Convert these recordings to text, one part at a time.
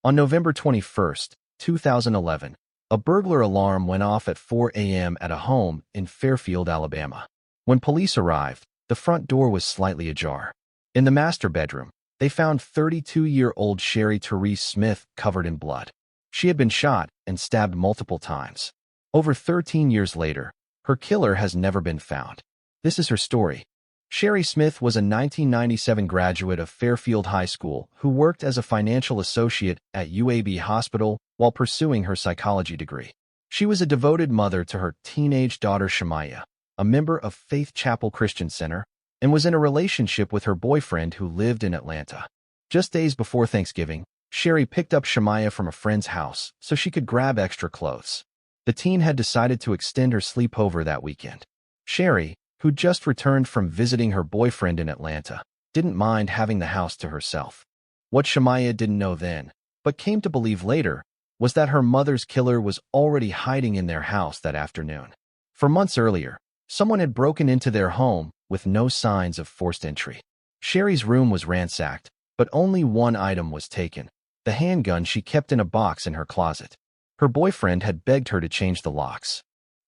On November 21st, 2011, a burglar alarm went off at 4 a.m. at a home in Fairfield, Alabama. When police arrived, the front door was slightly ajar. In the master bedroom, they found 32-year-old Sherri Smith covered in blood. She had been shot and stabbed multiple times. Over 13 years later, her killer has never been found. This is her story. Sherri Smith was a 1997 graduate of Fairfield High School who worked as a financial associate at UAB Hospital while pursuing her psychology degree. She was a devoted mother to her teenage daughter Shemaiah, a member of Faith Chapel Christian Center, and was in a relationship with her boyfriend who lived in Atlanta. Just days before Thanksgiving, Sherri picked up Shemaiah from a friend's house so she could grab extra clothes. The teen had decided to extend her sleepover that weekend. Sherri, who just returned from visiting her boyfriend in Atlanta, didn't mind having the house to herself. What Shemaiah didn't know then, but came to believe later, was that her mother's killer was already hiding in their house that afternoon. For months earlier, someone had broken into their home with no signs of forced entry. Sherri's room was ransacked, but only one item was taken: the handgun she kept in a box in her closet. Her boyfriend had begged her to change the locks.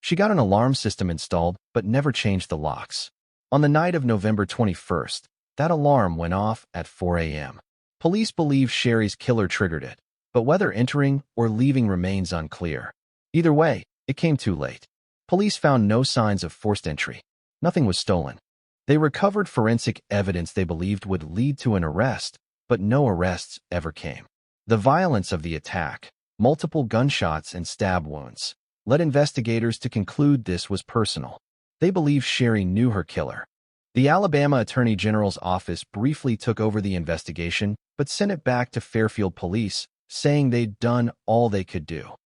She got an alarm system installed, but never changed the locks. On the night of November 21st, that alarm went off at 4 a.m. Police believe Sherri's killer triggered it, but whether entering or leaving remains unclear. Either way, it came too late. Police found no signs of forced entry. Nothing was stolen. They recovered forensic evidence they believed would lead to an arrest, but no arrests ever came. The violence of the attack, multiple gunshots and stab wounds, led investigators to conclude this was personal. They believe Sherri knew her killer. The Alabama Attorney General's office briefly took over the investigation, but sent it back to Fairfield Police, saying they'd done all they could do.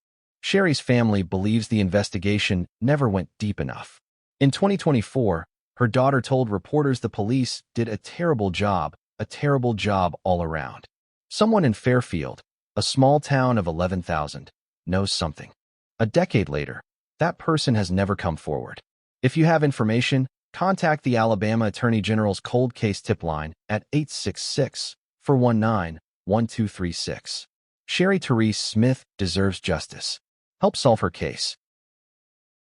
Sherri's family believes the investigation never went deep enough. In 2024, her daughter told reporters the police did a terrible job all around. Someone in Fairfield, a small town of 11,000, knows something. A decade later, that person has never come forward. If you have information, contact the Alabama Attorney General's cold case tip line at 866-419-1236. Sherri Smith deserves justice. Help solve her case.